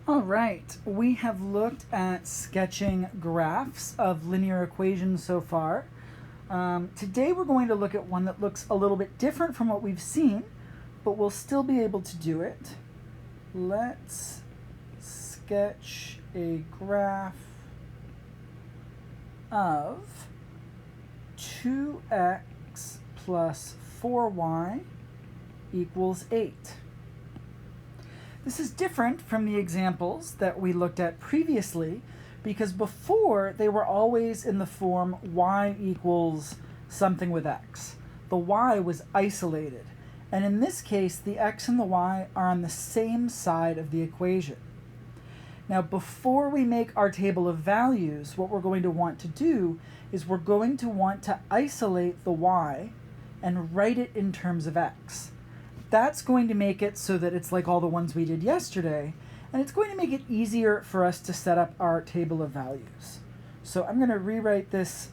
All right, we have looked at sketching graphs of linear equations so far. Today we're going to look at one that looks a little bit different from what we've seen, but we'll still be able to do it. Let's sketch a graph of 2x plus 4y equals 8. This is different from the examples that we looked at previously because before they were always in the form y equals something with x. The y was isolated, and in this case the x and the y are on the same side of the equation. Now before we make our table of values, what we're going to want to do is we're going to want to isolate the y and write it in terms of x. That's going to make it so that it's like all the ones we did yesterday, and it's going to make it easier for us to set up our table of values. So I'm going to rewrite this,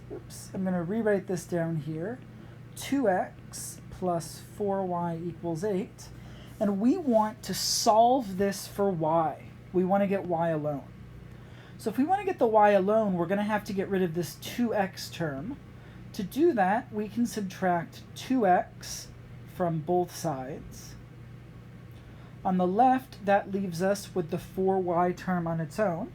down here, 2x plus 4y equals 8, and we want to solve this for y. We want to get y alone. So if we want to get the y alone, we're going to have to get rid of this 2x term. To do that, we can subtract 2x from both sides. On the left, that leaves us with the 4y term on its own.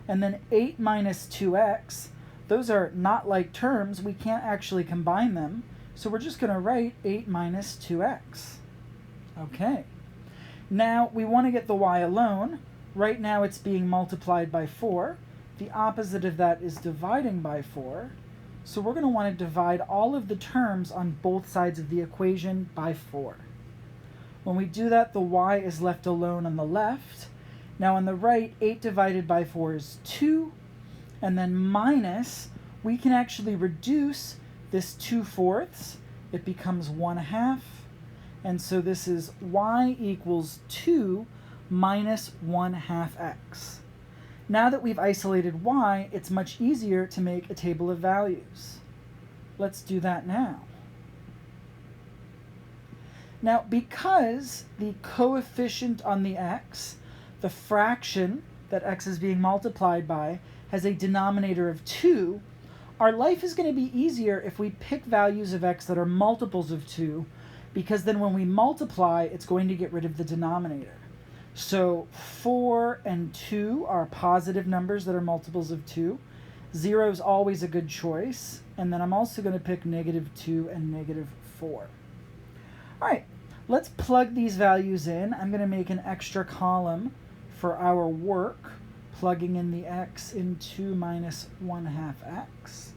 And then 8 minus 2x, those are not like terms. We can't actually combine them. So we're just going to write 8 minus 2x. Okay. Now we want to get the y alone. Right now it's being multiplied by 4. The opposite of that is dividing by 4. So we're going to want to divide all of the terms on both sides of the equation by 4. When we do that, the y is left alone on the left. Now on the right, 8 divided by 4 is 2. And then minus, we can actually reduce this 2/4. It becomes 1/2. And so this is y equals 2 minus 1/2 x. Now that we've isolated y, it's much easier to make a table of values. Let's do that now. Now, because the coefficient on the x, the fraction that x is being multiplied by, has a denominator of 2, our life is going to be easier if we pick values of x that are multiples of 2, because then when we multiply, it's going to get rid of the denominator. So 4 and 2 are positive numbers that are multiples of 2. 0 is always a good choice. And then I'm also going to pick -2 and -4. All right, let's plug these values in. I'm going to make an extra column for our work, plugging in the x in 2 minus 1/2 x.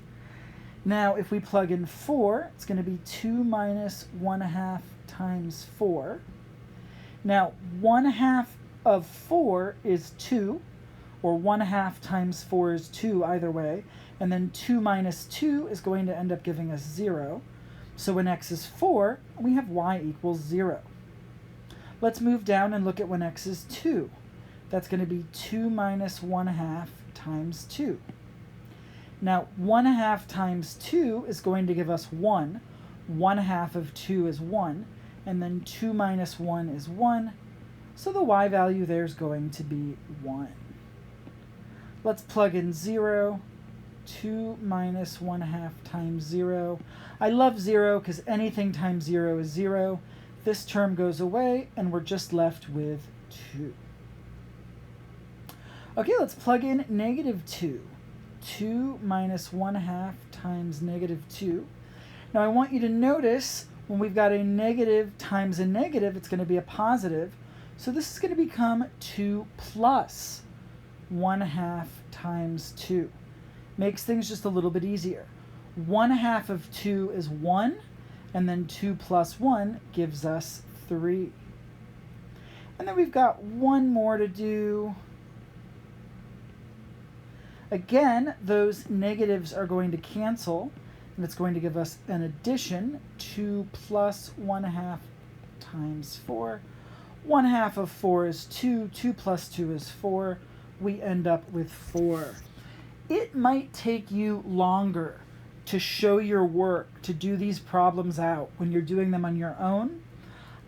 Now, if we plug in 4, it's going to be 2 minus 1/2 times 4. Now, 1/2 of 4 is 2, or 1/2 times 4 is 2, either way. And then 2 minus 2 is going to end up giving us 0. So when x is 4, we have y equals 0. Let's move down and look at when x is 2. That's going to be 2 minus 1/2 times 2. Now, 1/2 times 2 is going to give us 1. 1/2 of 2 is 1. And then 2 minus 1 is 1. So the y value there is going to be 1. Let's plug in 0. 2 minus 1/2 times 0. I love 0 because anything times 0 is 0. This term goes away, and we're just left with 2. Okay, let's plug in -2. 2 minus 1/2 times -2. Now I want you to notice when we've got a negative times a negative, it's going to be a positive. So this is going to become 2 plus 1/2 times 2. Makes things just a little bit easier. 1/2 of 2 is 1, and then 2 plus 1 gives us 3. And then we've got one more to do. Again, those negatives are going to cancel, and it's going to give us an addition, 2 plus 1/2 times 4. 1/2 of 4 is 2. 2 plus 2 is 4. We end up with 4. It might take you longer to show your work, to do these problems out when you're doing them on your own.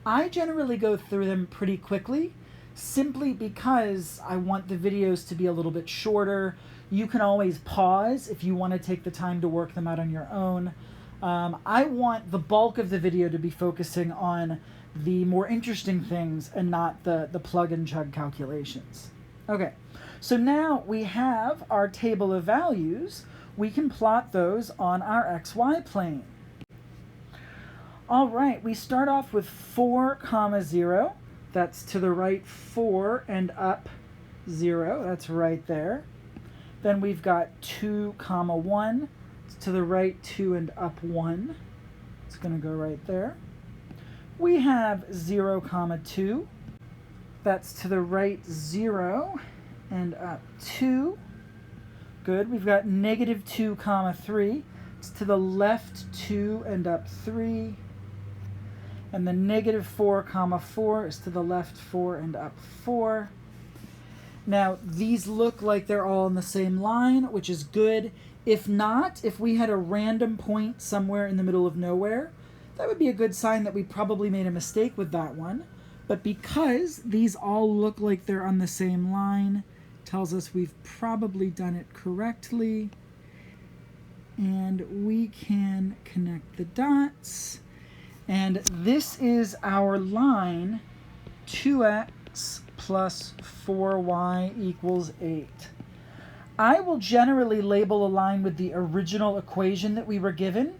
I generally go through them pretty quickly simply because I want the videos to be a little bit shorter. You can always pause if you want to take the time to work them out on your own. I want the bulk of the video to be focusing on the more interesting things and not the plug and chug calculations. Okay, so now we have our table of values. We can plot those on our XY plane. All right, we start off with 4, 0. That's to the right 4 and up 0. That's right there. Then we've got 2, 1. It's to the right 2 and up 1. It's going to go right there. We have 0, 2. That's to the right 0 and up 2. Good. We've got -2, 3. It's to the left 2 and up 3. And the -4, 4 is to the left 4 and up 4. Now, these look like they're all in the same line, which is good. If not, if we had a random point somewhere in the middle of nowhere, that would be a good sign that we probably made a mistake with that one. But because these all look like they're on the same line, tells us we've probably done it correctly. And we can connect the dots. And this is our line 2x plus 4y equals 8. I will generally label a line with the original equation that we were given,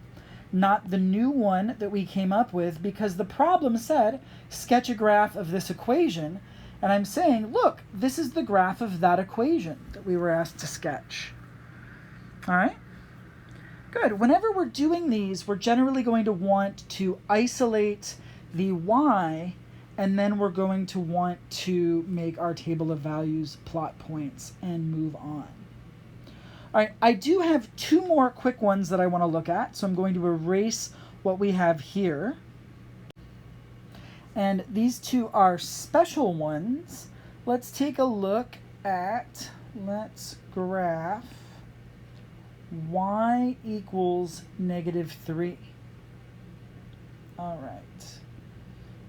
not the new one that we came up with, because the problem said, sketch a graph of this equation. And I'm saying, look, this is the graph of that equation that we were asked to sketch. All right? Good. Whenever we're doing these, we're generally going to want to isolate the y, and then we're going to want to make our table of values plot points and move on. All right, I do have 2 more quick ones that I want to look at, so I'm going to erase what we have here. And these 2 are special ones. Let's take a look at, let's graph y equals -3. All right.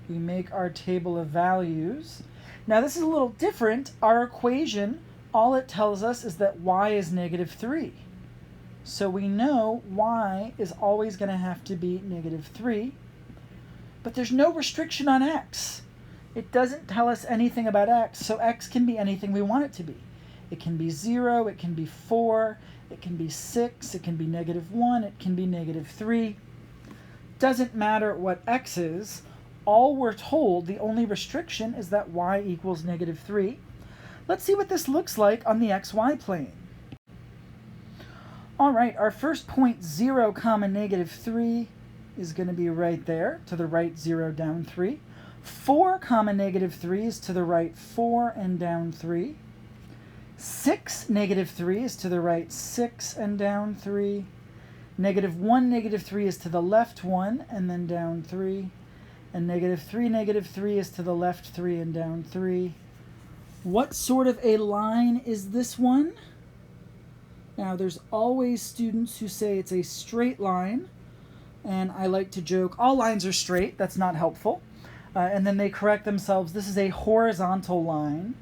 We make our table of values. Now this is a little different. Our equation, all it tells us is that y is -3. So we know y is always going to have to be -3. But there's no restriction on x. It doesn't tell us anything about x, so x can be anything we want it to be. It can be 0, it can be 4, it can be 6, it can be -1, it can be -3. Doesn't matter what x is. All we're told, the only restriction is that y equals -3. Let's see what this looks like on the xy plane. All right, our first point, 0, -3, is going to be right there, to the right 0, down 3. 4, -3 is to the right 4 and down 3. 6, -3 is to the right 6 and down 3. -1, -3 is to the left 1 and then down 3. And -3, -3 is to the left 3 and down 3. What sort of a line is this one? Now, there's always students who say it's a straight line, and I like to joke, all lines are straight. That's not helpful. And then they correct themselves. This is a horizontal line.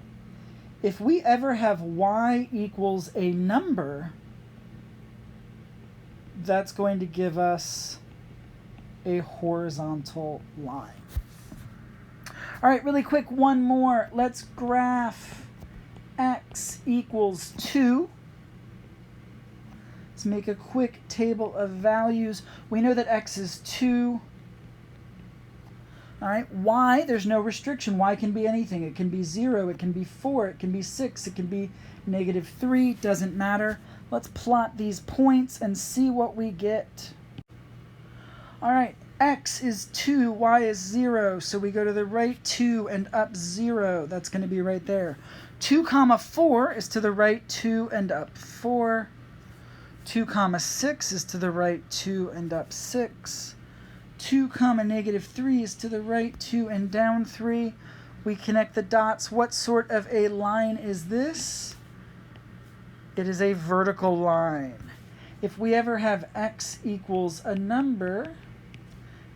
If we ever have y equals a number, that's going to give us a horizontal line. All right, really quick, one more. Let's graph x equals 2. Let's make a quick table of values. We know that x is 2. All right, y, there's no restriction. Y can be anything. It can be 0, it can be 4, it can be 6, it can be -3, doesn't matter. Let's plot these points and see what we get. All right, x is 2, y is 0, so we go to the right 2 and up 0. That's going to be right there. 2, 4 is to the right 2 and up 4. 2, 6 is to the right 2 and up 6. 2, -3 is to the right 2 and down 3. We connect the dots. What sort of a line is this? It is a vertical line. If we ever have x equals a number,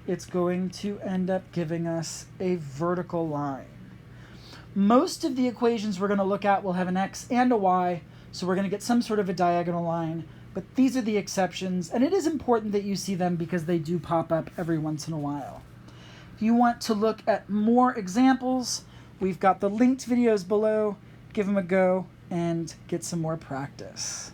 it's going to end up giving us a vertical line. Most of the equations we're going to look at will have an x and a y, so we're going to get some sort of a diagonal line. But these are the exceptions, and it is important that you see them because they do pop up every once in a while. If you want to look at more examples, we've got the linked videos below. Give them a go and get some more practice.